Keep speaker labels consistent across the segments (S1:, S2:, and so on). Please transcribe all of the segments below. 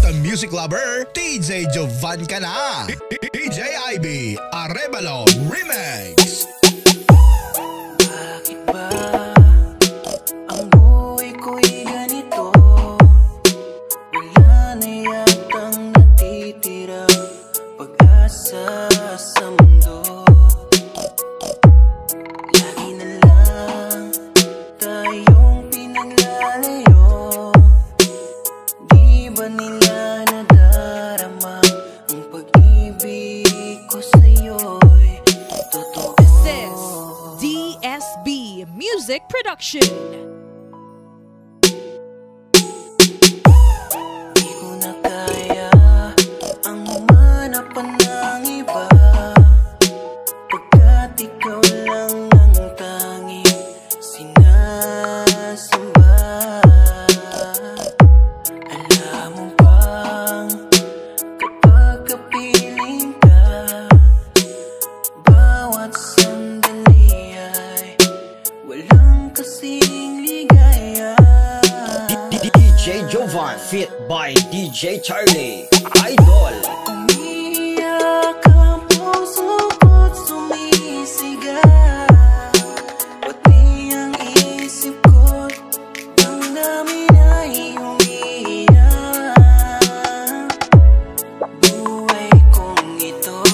S1: ka music lover, DJ Jovan ka na. DJ IB Arevalo Remix.
S2: Bakit ba ang buhay ko'y ganito? Wala na yatang natitirang pag-asa sa mundo. Lagi na lang tayong pinaglalayo. Di ba nila nadarama ang pag-ibig ko sa'yo'y totoo?
S3: This is DSB Music Production.
S2: Di ko na kaya ang humanap pa ng iba, pagkat ikaw lang ang tanging sinasamba. Alam mo bang kapag kapiling ka, bawat sandali ay walang kasing ligaya.
S4: DJ Jovan fit by DJ Charlie Idol.
S2: Umiyak ang puso ko't sumisigaw, pati ang isip ko't damdamin ay umiiyak. Buhay kong ito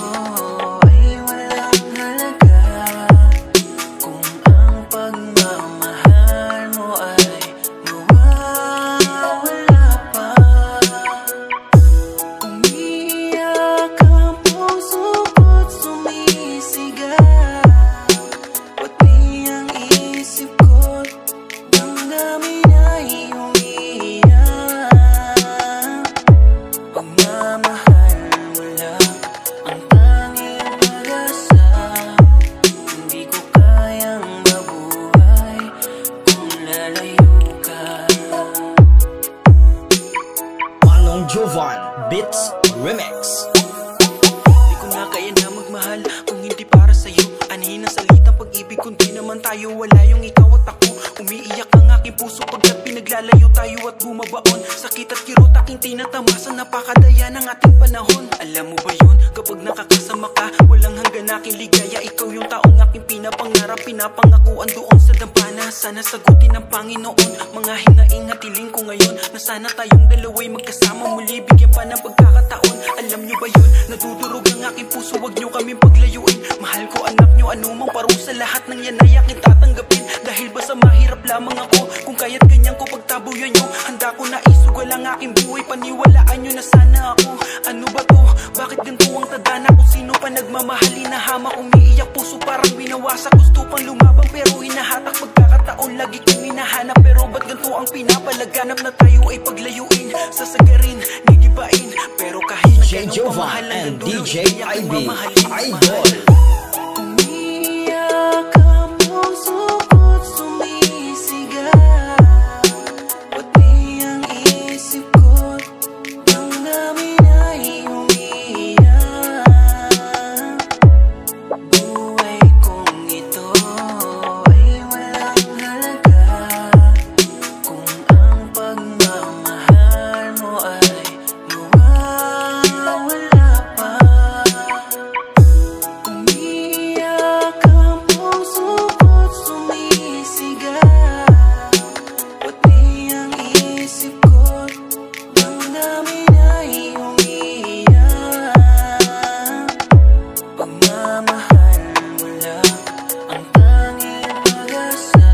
S2: ay walang halaga kung ang pagmamahal mo ay nawawala pa. Umiyak ang puso ko't sumisigaw, pati ang isip ko't damdamin ay umiiyak. Pagmamahal mo lang ang tanging pag-asa, hindi ko kayang mabuhay kung lalayo ka.
S4: Manong Jovan Beats Remix.
S2: Di ko na kaya na magmahal kung hindi para sa'yo. Anhin ang salitang pag-ibig kundi naman tayo wala yung ikaw at ako. Umiiyak ang aking puso pagkat pinaglalayo tayo at bumabaon. Sakit at kirot aking tinatamasan, napakadaya ng ating panahon. Alam mo ba yun, kapag nakakasama ka, walang hanggan aking ligaya. Ikaw yung taong aking pinapangarap, pinapangakuan doon sa dampana. Sana sagutin ng Panginoon mga hinaing at hiling ko ngayon, na sana tayong dalawa'y magkasama muli, bigyan pa ng pagkakataon. Alam nyo ba yun, nadudurog ang aking puso, wag nyo kaming paglayuin. Mahal ko anak nyo, anumang parusa, lahat ng yan ay aking tatanggapin. Dahil ba sa mahirap lamang ako, kung kaya't ganyan ko pagtabuyan nyo, handa ko na isugal ang aking buhay, paniwalaan nyo na sana ako. Ano ba to? Bakit ganito ang tadhana? Kung sino pa nagmamahali na hamak, umiiyak puso parang binawasak. Gusto pang lumabang pero hinahatak, pagkakataon lagi kong hinahanap. Pero ba't ganito ang pinapalaganap, na tayo ay paglayuin, sasagarin, gigibain. Pero kahit na
S4: DJ
S2: ganun
S4: Jovan
S2: pamahal
S4: and
S2: hanggang dulo,
S4: DJ
S2: hindi ako
S4: IB
S2: mamahalin,
S4: Idol.
S2: Umiyak ang puso ko't sumisigaw, pati ang isip ko't damdamin ay umiiyak. Buhay kong ito ay walang halaga kung ang pagmamahal mo ay nawawala pa. Umiyak ang puso ko't sumisigaw, pati ang isip ko't damdamin ay umiiyak. Pagmamahal mo lang ang tanging pag-asa,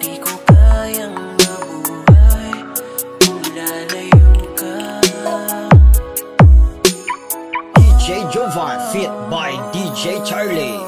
S2: di ko kayang mabuhay kung lalayo ka.
S4: DJ Jovan fit by DJ Charlie